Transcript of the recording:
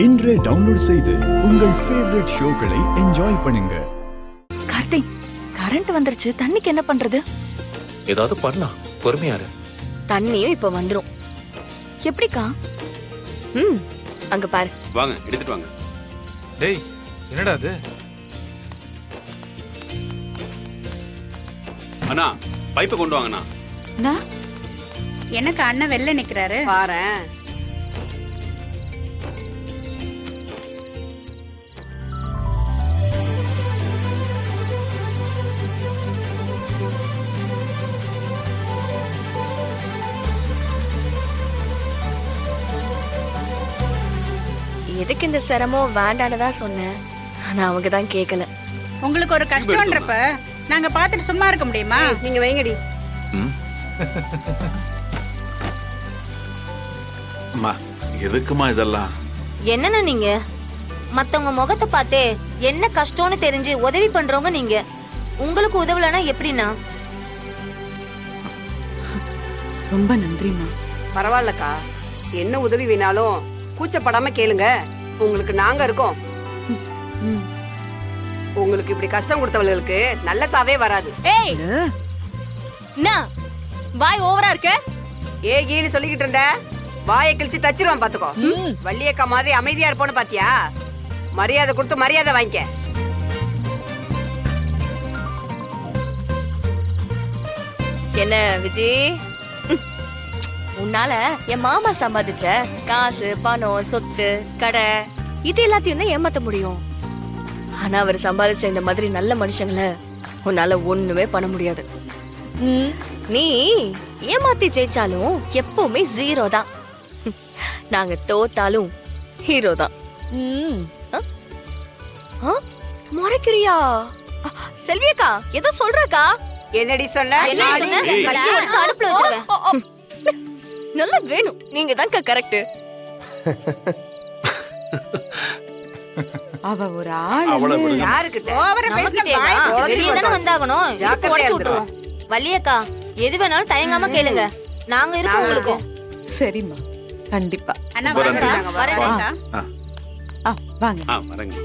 இன்றே டவுன்லோட் செய்து உங்கள் ஃபேவரட் ஷோக்களை என்ஜாய் பண்ணுங்க. கார்த்திக், கரண்ட் வந்துருச்சு. தண்ணிக்கு என்ன பண்றது? ஏதாவது பண்ணலாம், பொறுமையா இரு. தண்ணியும் இப்ப வந்துரும். எப்படிக்கா? அங்க பாரு. வாங்க, எடுத்துட்டு வாங்க. டேய், என்னடா அது? அண்ணா, பைப்பை கொண்டு வாங்கண்ணா. எனக்கு அண்ணன் வெளில நிக்கிறாரு பாரேன். எதுக்கு இந்த சிரமம் வேண்டானதான் சொன்னேன். ஆனா அவங்க தான் கேட்கல. உங்களுக்கு ஒரு கஷ்டம்ன்றப்ப நாங்க பாத்துட்டு சும்மா இருக்க முடியுமா? நீங்க வைங்கடி. அம்மா, எதுக்குமா இதெல்லாம்? என்னன்னா நீங்க மத்தவங்க முகத்தை பார்த்தே என்ன கஷ்டம்னு தெரிஞ்சு உதவி பண்றவங்க நீங்க. உங்களுக்கு உதவலனா எப்படின்னா? ரொம்ப நன்றிமா. பரவாயில்லக்கா, என்ன உதவி வேணாலும் கூச்சப்படாம கேளுங்க, உங்களுக்கு நாங்க இருக்கோம். உங்களுக்கு இப்படி கஷ்டம் கொடுத்தவங்களுக்கு நல்ல சாவே வராது. ஏய், என்ன வாய் ஓவரா இருக்க? ஏன்னு சொல்லிக்கிட்டு இருந்த, வாயை கிழிச்சு தச்சிருவான் பாத்துக்கோ. வள்ளியக்கா மாதிரி அமைதியா இருப்போன்னு பாத்தியா? மரியாதை கொடுத்து மரியாதை வாங்கிக்க. என்ன விஜய், உன்னால என் மாமா சம்பாதிச்ச காசு, பணம், சொத்து, கடை இது எல்லாத்தையும் தான் ஏமாத்த முடியும். ஆனா அவர் சம்பாதிச்ச இந்த மாதிரி நல்ல மனுஷங்களை உன்னால ஒண்ணுமே பண்ண முடியாது. நீ ஏமாத்தி ஜெயிச்சாலும் எப்பவுமே ஜீரோ தான். நாங்க தோத்தாலும் ஹீரோ தான். முறைக்கிறியா செல்வியக்கா? ஏதோ சொல்றக்கா? என்னடி சொன்ன? அடுப்புல வச்சிருவேன். நல்லா வேணும். நீங்க தான் கரெக்ட். அவ ஒரு ஆளு. யாருக்கிட்ட ஓவரா பேசினா வாய் வெளியே தானே வந்தாகணும். ஜாக்கிரதையா உடைச்சு இருந்துரும். விட்டுருவோம். வள்ளியக்கா, எது வேணாலும் தயங்காம கேளுங்க. நாங்க இருக்கோம் உங்களுக்கு. சரிம்மா, கண்டிப்பா. அண்ணா வரேன். வரேன். வரேன். வாங்க. வரேங்க.